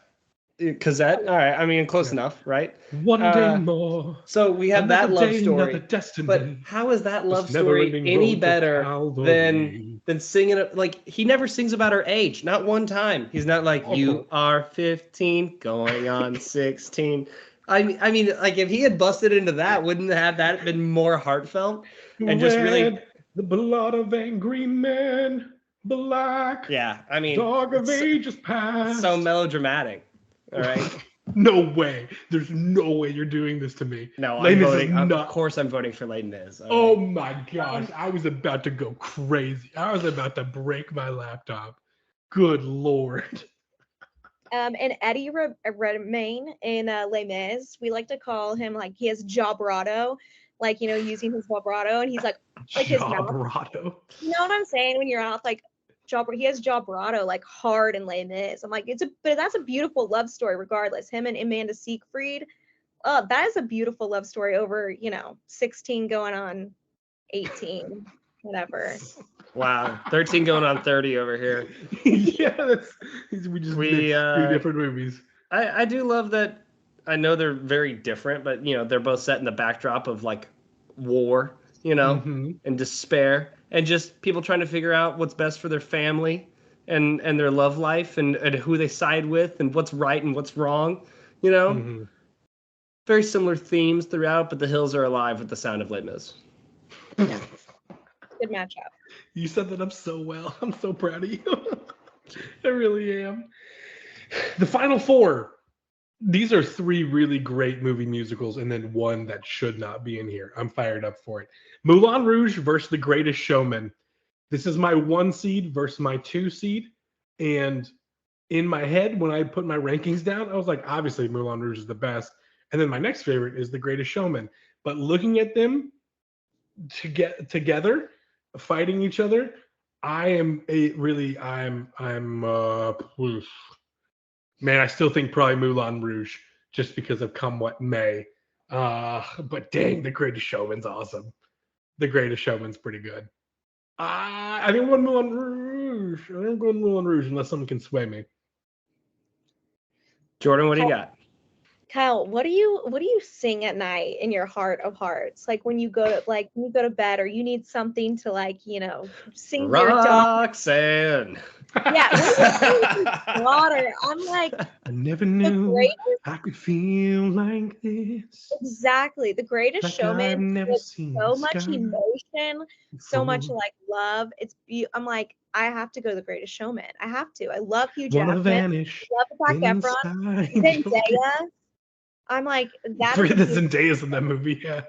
All right. I mean, close enough, right? One day more. So we have that love story. Destiny. But how is that love story any better than singing it? Like, he never sings about her age. Not one time. He's not like, you are 15, going on 16. I mean, like, if he had busted into that, wouldn't have that been more heartfelt? And just really the blood of angry men, black. Yeah, I mean, dog of ages past. So melodramatic. All right. No way. There's no way you're doing this to me. No, Les I'm Mis is voting. Of not- course, I'm voting for Les Mis. All Oh right. my gosh. I was about to go crazy. I was about to break my laptop. Good Lord. And Eddie Redmayne in Les Mis, we like to call him like he has vibrato, like using his vibrato, and he's like his mouth. Vibrato. You know what I'm saying? When you're out like he has vibrato like hard in Les Mis. I'm like but that's a beautiful love story regardless. Him and Amanda Seyfried. Oh, that is a beautiful love story over 16 going on 18, whatever. Wow, 13 going on 30 over here. Yeah, we just mixed two different movies. I do love that. I know they're very different, but they're both set in the backdrop of like war, and despair, and just people trying to figure out what's best for their family and their love life and who they side with and what's right and what's wrong. Very similar themes throughout, but the hills are alive with the sound of Les Mis. Good matchup. You set that up so well. I'm so proud of you. I really am. The final four. These are three really great movie musicals and then one that should not be in here. I'm fired up for it. Moulin Rouge versus The Greatest Showman. This is my 1 seed versus my 2 seed. And in my head, when I put my rankings down, I was like, obviously Moulin Rouge is the best. And then my next favorite is The Greatest Showman. But looking at them together, fighting each other, man, I still think probably Moulin Rouge just because of Come What May. But dang, The Greatest Showman's awesome. The Greatest Showman's pretty good. I think I'm going Moulin Rouge. I think I'm going Moulin Rouge unless someone can sway me. Jordan, what do you got? Kyle, what do you sing at night in your heart of hearts? Like when you go to bed or you need something to sing to your dog. Roxanne. Yeah, water. I'm like, I never knew I could feel like this. Exactly. The Greatest Like Showman never with seen so the much sky emotion, so much before. love. I'm like, I have to go to The Greatest Showman. I have to. I love Hugh Wanna Jackman. vanish Love Zac Efron. inside. Zendaya. I'm like, that For is the beautiful. Zendaya's in that movie, yeah.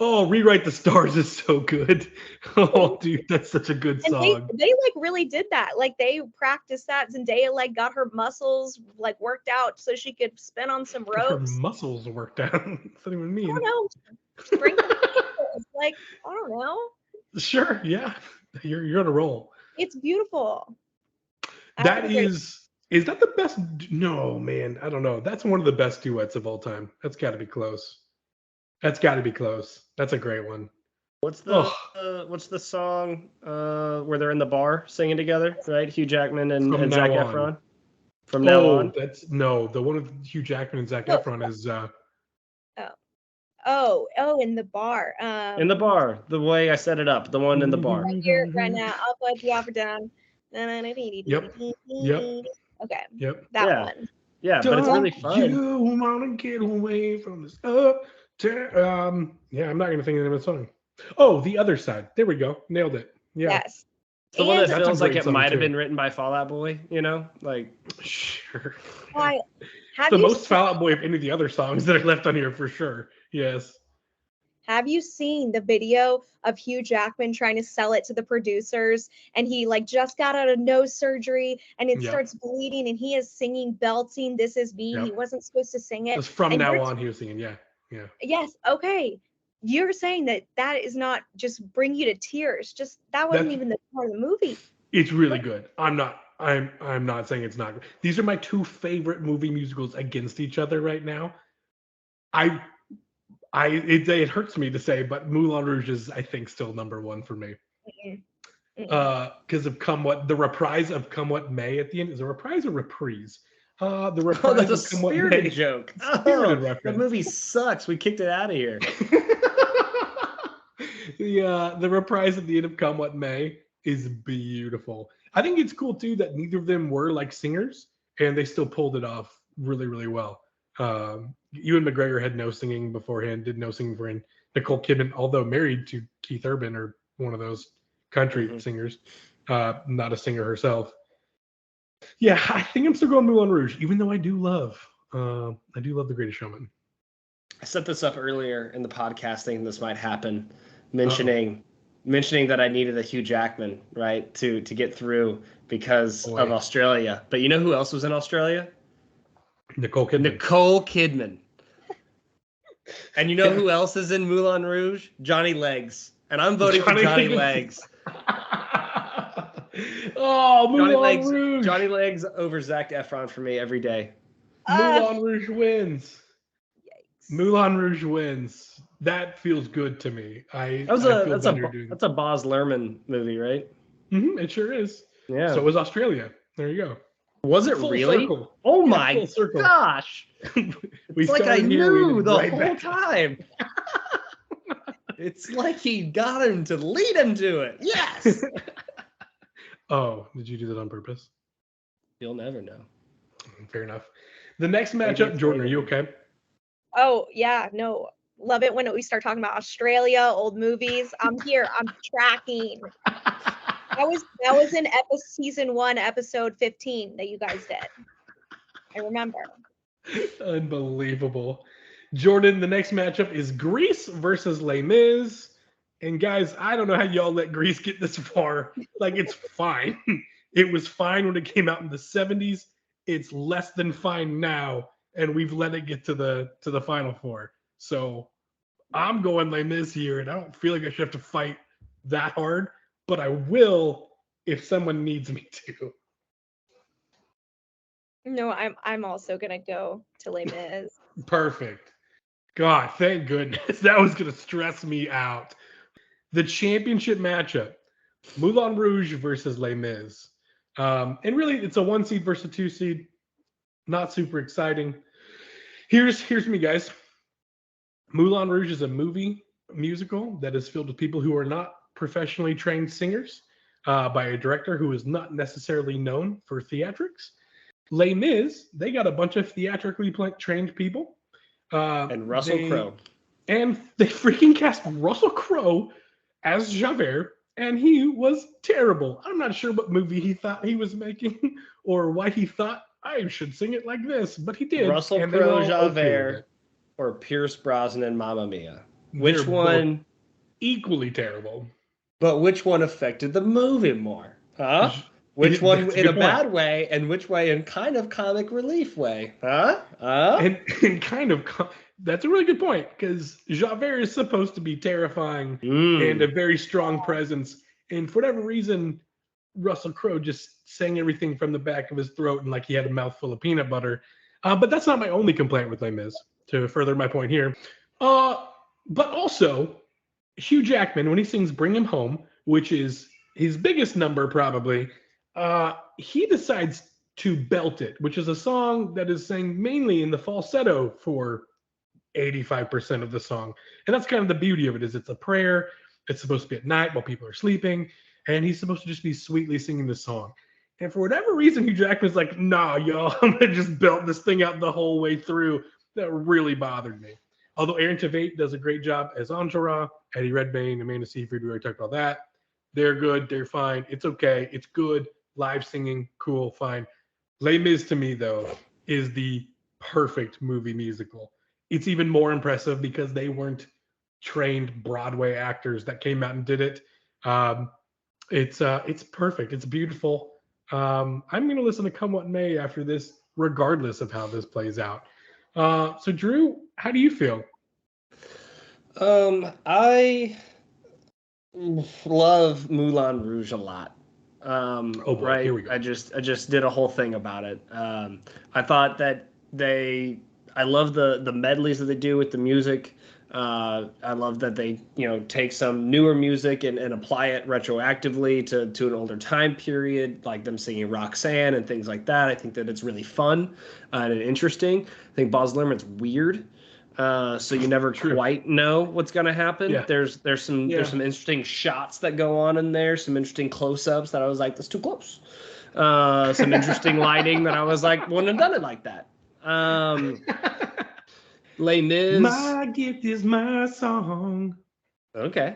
Oh, Rewrite the Stars is so good. Oh, dude, that's such a good And song. they really did that. Like they practiced that. Zendaya got her muscles worked out so she could spin on some Her ropes. muscles worked out. What's that even I mean? don't know. Sprinkle muscles. I don't know. Sure, yeah. You're on a roll. It's beautiful. That is that the best? No, man, I don't know. That's one of the best duets of all time. That's got to be close. That's got to be close. That's a great one. What's the song where they're in the bar singing together, right? Hugh Jackman and Zac Efron. From now on. The one with Hugh Jackman and Zac Efron is in the bar. In the bar, the way I set it up, the one in the bar. Right here, right now. I'll put the offer down. Yep. Okay. Yep. That one. Yeah, but it's really fun. You wanna get away from this yeah, I'm not gonna think of the name of the song. Oh, The Other Side. There we go. Nailed it. Yeah. Yes. It's the one that That's a feels like great it song, might have too. been written by Fall Out Boy, like Sure. Why? The most Fall Out Boy of any of the other songs that are left on here for sure. Yes. Have you seen the video of Hugh Jackman trying to sell it to the producers, and he just got out of nose surgery and it starts bleeding and he is singing, belting "This Is Me." He wasn't supposed to sing it. It's from and now on he was singing, yeah. Yes, okay. You're saying that is not just bring you to tears. Just that wasn't even the part of the movie. It's really good. I'm not saying it's not good. These are my two favorite movie musicals against each other right now. It hurts me to say, but Moulin Rouge is, I think, still number one for me. Because of the reprise of Come What May at the end. Is it a reprise or reprise? The reprise that's of Come What May. Spirited joke. Spirited reference. The movie sucks. We kicked it out of here. The reprise at the end of Come What May is beautiful. I think it's cool too that neither of them were singers and they still pulled it off really, really well. Ewan McGregor had no singing beforehand, did no singing beforehand. Nicole Kidman, although married to Keith Urban or one of those country singers, not a singer herself. Yeah, I think I'm still going Moulin Rouge, even though I do love I do love The Greatest Showman. I set this up earlier in the podcast thinking this might happen, mentioning that I needed a Hugh Jackman, right, to get through because of Australia. But you know who else was in Australia? Nicole Kidman. Nicole Kidman. And you know who else is in Moulin Rouge? Johnny Legs. And I'm voting for Johnny Legs. Oh, Moulin Rouge. Johnny Legs over Zac Efron for me every day. Moulin Rouge wins. Yikes. Moulin Rouge wins. That feels good to me. That's a Baz Luhrmann movie, right? Mm-hmm, it sure is. Yeah. So it was Australia. There you go. Was it full really? Circle. Oh my gosh! It's like I knew the whole time. It's like he got him to lead him to it. Yes. Oh, did you do that on purpose? You'll never know. Fair enough. The next matchup, Jordan, are you okay? Oh yeah, no. Love it when we start talking about Australia, old movies. I'm here. I'm tracking. That was in season 1, episode 15 that you guys did. I remember. Unbelievable. Jordan, the next matchup is Grease versus Les Mis. And guys, I don't know how y'all let Grease get this far. Like, it's fine. It was fine when it came out in the 70s. It's less than fine now, and we've let it get to the final four. So I'm going Les Mis here, and I don't feel like I should have to fight that hard, but I will if someone needs me to. No, I'm also gonna go to Les Mis. Perfect. God, thank goodness. That was gonna stress me out. The championship matchup: Moulin Rouge versus Les Mis. And really, it's a 1 seed versus a 2 seed. Not super exciting. Here's me, guys. Moulin Rouge is a musical that is filled with people who are not professionally trained singers by a director who is not necessarily known for theatrics. Les Mis, they got a bunch of theatrically trained people. And Russell Crowe. And they freaking cast Russell Crowe as Javert, and he was terrible. I'm not sure what movie he thought he was making or why he thought I should sing it like this, but he did. Russell Crowe Javert or Pierce Brosnan Mamma Mia. Which one? Equally terrible. But which one affected the movie more? Huh? Which one in a bad way and which way in kind of comic relief way? Huh? And kind of... That's a really good point, because Javert is supposed to be terrifying and a very strong presence. And for whatever reason, Russell Crowe just sang everything from the back of his throat and like he had a mouthful of peanut butter. But that's not my only complaint with Les Mis, to further my point here. But also, Hugh Jackman, when he sings Bring Him Home, which is his biggest number probably, he decides to belt it, which is a song that is sang mainly in the falsetto for 85% of the song. And that's kind of the beauty of it, is it's a prayer. It's supposed to be at night while people are sleeping, and he's supposed to just be sweetly singing the song. And for whatever reason, Hugh Jackman's like, nah, y'all, I'm gonna just belt this thing out the whole way through. That really bothered me. Although Aaron Tveit does a great job as Enjolras, Eddie Redmayne, Amanda Seyfried, we already talked about that. They're good, they're fine, it's okay, it's good, live singing, cool, fine. Les Mis to me, though, is the perfect movie musical. It's even more impressive because they weren't trained Broadway actors that came out and did it. It's perfect. It's beautiful. I'm going to listen to Come What May after this, regardless of how this plays out. So Drew, how do you feel? I love Moulin Rouge a lot. Oh boy, right. Here we go. I just did a whole thing about it. I thought that I love the medleys that they do with the music. I love that they, take some newer music and apply it retroactively to an older time period, like them singing Roxanne and things like that. I think that it's really fun and interesting. I think Baz Luhrmann's weird, so you never quite know what's going to happen. Yeah. There's some interesting shots that go on in there, some interesting close-ups that I was like, that's too close. Some interesting lighting that I was like, wouldn't have done it like that. Les Mis. My gift is my song. Okay.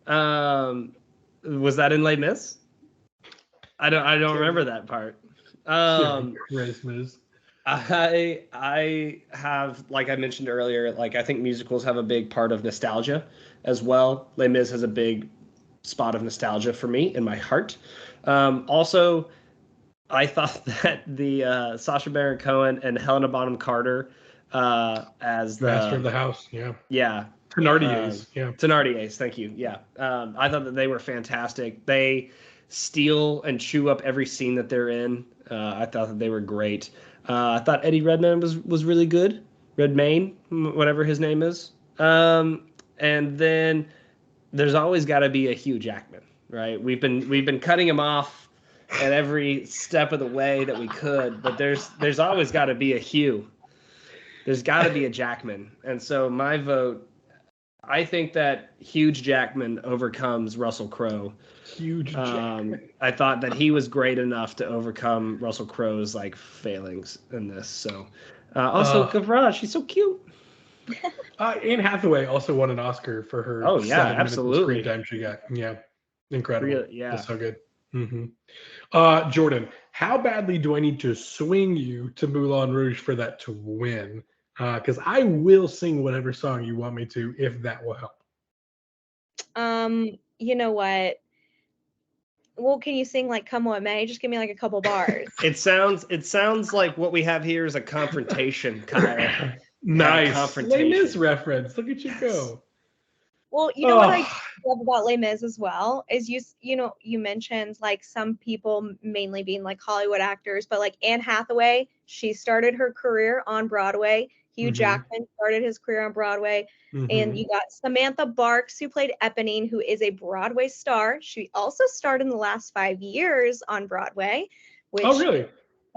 Was that in Les Mis? I don't remember that part. Les Mis. I have, like I mentioned earlier, like I think musicals have a big part of nostalgia as well. Les Mis has a big spot of nostalgia for me in my heart. Also, I thought that the Sacha Baron Cohen and Helena Bonham Carter as Master of the the House. Yeah. yeah Thenardier's. Yeah. Thenardier's, thank you. Yeah, I thought that they were fantastic. They steal and chew up every scene that they're in. I thought that they were great. I thought Eddie Redmayne was really good. Redmayne, whatever his name is. And then there's always got to be a Hugh Jackman, right? We've been cutting him off at every step of the way that we could, but there's always got to be a Hugh. There's got to be a Jackman, and so my vote. I think that Hugh Jackman overcomes Russell Crowe. Huge Jackman. I thought that he was great enough to overcome Russell Crowe's like failings in this. So, also Gavra, she's so cute. Anne Hathaway also won an Oscar for her. Oh, yeah, 7 minutes of absolutely. Screen time she got. Yeah, incredible. Really, yeah. That's so good. Jordan, how badly do I need to swing you to Moulin Rouge for that to win? Because I will sing whatever song you want me to, if that will help. You know what? Well, can you sing like "Come What May"? Just give me like a couple bars. It sounds like what we have here is a confrontation, Kyle. Nice. Confrontation. Les Mis reference. Look at you go. Well, you know what I love about Les Mis as well is you mentioned like some people mainly being like Hollywood actors, but like Anne Hathaway, she started her career on Broadway. Hugh Jackman started his career on Broadway. And you got Samantha Barks, who played Eponine, who is a Broadway star. She also starred in the last 5 years on Broadway, which really?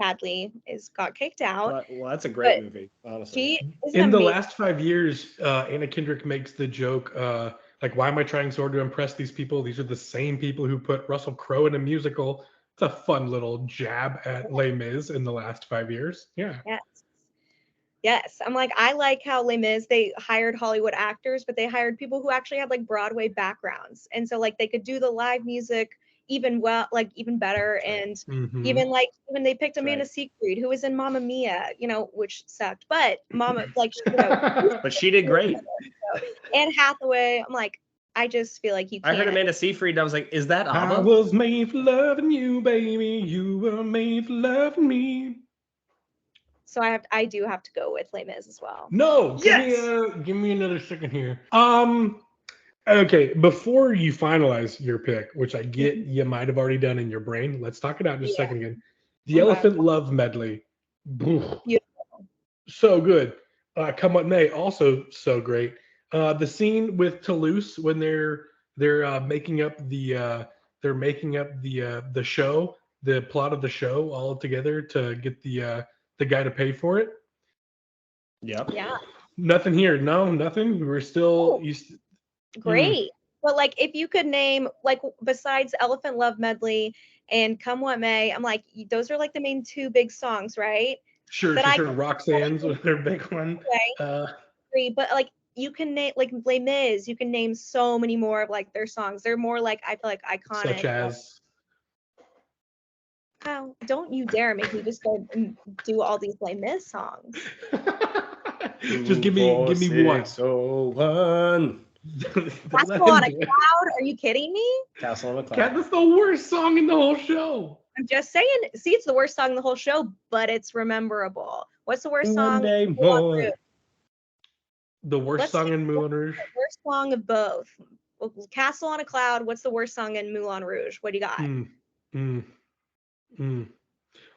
sadly got kicked out. Well, that's a great movie, honestly. She is In the amazing. last 5 years, Anna Kendrick makes the joke, like, why am I trying so hard to impress these people? These are the same people who put Russell Crowe in a musical. It's a fun little jab at Les Mis in the last 5 years. Yeah. Yes. I'm like, I like how Les Mis, they hired Hollywood actors, but they hired people who actually had like Broadway backgrounds. And so like they could do the live music even better. And even they picked Amanda Seyfried, who was in Mamma Mia, which sucked, but but she did great. Anne Hathaway, I'm like, I just feel like you can't. I heard Amanda Seyfried, and I was like, is that ABBA? I was made for loving you, baby. You were made for loving me. So I do have to go with Les Mis as well. No, give me another second here. Okay, before you finalize your pick, which I get you might have already done in your brain, let's talk it out just a second again. The Elephant Love Medley. Beautiful. So good. Come What May, also so great. The scene with Toulouse when they're making up the show, the plot of the show all together to get the guy to pay for it. Yep. Yeah. Nothing here. No, nothing. We're still great. But like if you could name like besides Elephant Love Medley and Come What May, I'm like those are like the main 2 big songs, right? Sure. Roxanne's their big one. Okay. But like you can name like Les Mis, you can name so many more of like their songs. They're more like I feel like iconic. Such as How don't you dare make me just go and do all these Les Mis songs. Just give me one. Castle on a Cloud? Are you kidding me? Castle on a Cloud. That's the worst song in the whole show. I'm just saying. See, it's the worst song in the whole show, but it's rememberable. What's the worst song? The worst song in Moulin Rouge? The worst song of both. Castle on a Cloud. What's the worst song in Moulin Rouge? What do you got? I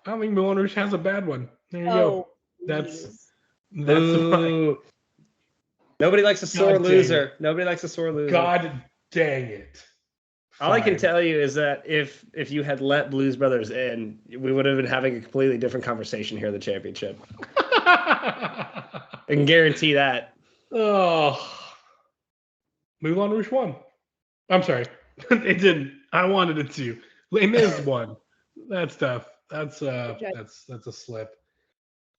don't think Moulin Rouge has a bad one. There you go. That's Nobody likes a sore loser. Nobody likes a sore loser. God dang it. All I can tell you is that if you had let Blues Brothers in, we would have been having a completely different conversation here at the championship. I can guarantee that. Oh. Moulin Rouge won. I'm sorry. It didn't. I wanted it to. Les Mis won. That's tough. That's a slip.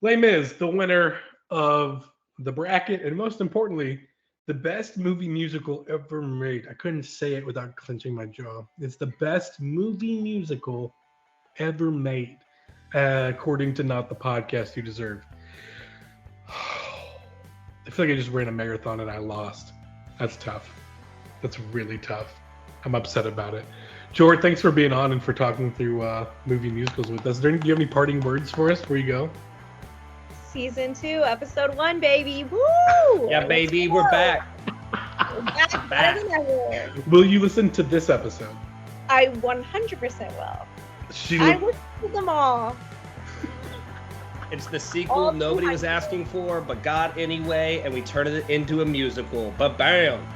Les Mis, the winner of the bracket, and most importantly, the best movie musical ever made. I couldn't say it without clenching my jaw. It's the best movie musical ever made. according to Not the Podcast You Deserve. I feel like I just ran a marathon and I lost. That's tough. That's really tough. I'm upset about it. Jord, thanks for being on and for talking through movie musicals with us. Do you have any parting words for us before you go? Season 2, episode 1, baby. Woo! Yeah, baby, we're back. We're back better than ever. Will you listen to this episode? I 100% will. I will to them all. It's the sequel nobody was asking for, but got anyway, and we turned it into a musical. But bam!